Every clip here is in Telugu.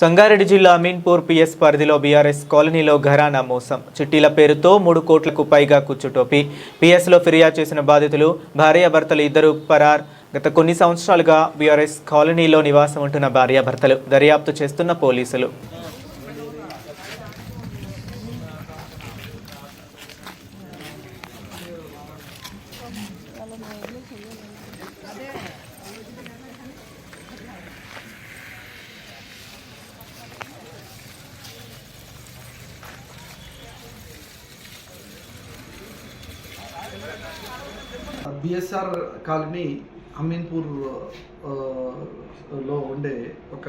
సంగారెడ్డి జిల్లా అమీన్పూర్ పిఎస్ పరిధిలో బీఆర్ఎస్ కాలనీలో ఘరానా మోసం చిట్టీల పేరుతో 3 కోట్లకు పైగా కుచ్చుటోపి పిఎస్లో ఫిర్యాదు చేసిన బాధితులు భార్యాభర్తలు ఇద్దరు పరార్. గత కొన్ని సంవత్సరాలుగా బీఆర్ఎస్ కాలనీలో నివాసం ఉంటున్న భార్యాభర్తలు దర్యాప్తు చేస్తున్న పోలీసులు. బిఎస్ఆర్ కాలనీ అమీన్పూర్ లో ఉండే ఒక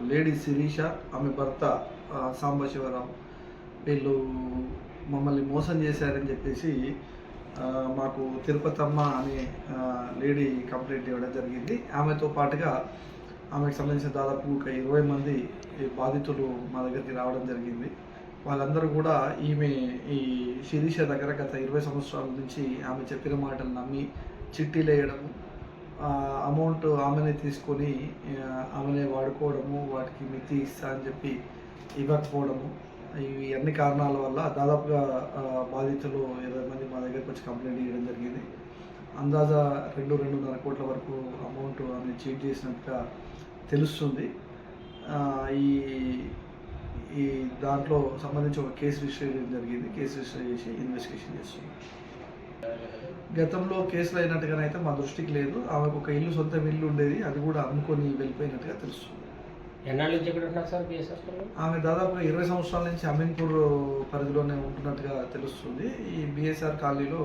లేడీ శిరీష, ఆమె భర్త సాంబశివరావు వీళ్ళు మమ్మల్ని మోసం చేశారని చెప్పేసి మాకు తిరుపతమ్మ అనే లేడీ కంప్లైంట్ ఇవ్వడం జరిగింది. ఆమెతో పాటుగా ఆమెకు సంబంధించిన దాదాపు ఒక 20 మంది బాధితులు మా దగ్గరికి రావడం జరిగింది. వాళ్ళందరూ కూడా ఈ శిరీష దగ్గర గత 20 సంవత్సరాల నుంచి ఆమె చెప్పిన మాటలు నమ్మి చిట్టీలు వేయడము, అమౌంట్ ఆమెనే తీసుకొని ఆమెనే వాడుకోవడము, వాటికి మితి ఇస్తా అని చెప్పి ఇవ్వకపోవడము, ఇవి అన్ని కారణాల వల్ల దాదాపుగా బాధితులు 20 మంది మా దగ్గరకు వచ్చి కంప్లైంట్ ఇవ్వడం జరిగింది. అందాజా 2-2.5 కోట్ల వరకు అమౌంట్ ఆమె చీట్ చేసినట్టుగా తెలుస్తుంది. ఈ దాంట్లో సంబంధించి ఒక కేసు రిజిస్టర్ చేయడం జరిగింది. కేసు రిజిస్టర్ చేసి ఇన్వెస్టిగేషన్ చేస్తున్నాం. గతంలో కేసులు అయినట్టుగానైతే మా దృష్టికి లేదు. ఆమెకు ఒక సొంత ఇల్లు ఉండేది, అది కూడా అమ్ముకొని వెళ్ళిపోయినట్టుగా తెలుస్తుంది. ఆమె దాదాపుగా 20 సంవత్సరాల నుంచి అమీన్పూర్ పరిధిలోనే ఉంటున్నట్టుగా తెలుస్తుంది. ఈ బిఎస్ఆర్ కాలనీలో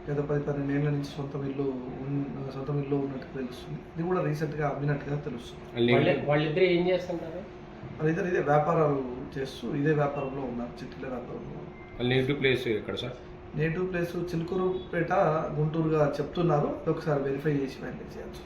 గత 10-12 ఏళ్ల నుంచి సొంత ఇల్లు ఉన్నట్టుగా తెలుస్తుంది. ఇది కూడా రీసెంట్గా అమ్మినట్టుగా తెలుస్తుంది. వాళ్ళిద్దరు ఏం చేస్తుంటారు? వాళ్ళిద్దరు ఇదే వ్యాపారాలు చేస్తూ ఇదే వ్యాపారంలో ఉన్నారు, చిట్టీల వ్యాపారంలో. నేటివ్ ప్లేస్ ఎక్కడ సార్? నేటివ్ ప్లేస్ చిలుకూరుపేట, గుంటూరుగా చెప్తున్నారు. ఒకసారి వెరిఫై చేసి ఫైనల్ చేయొచ్చు.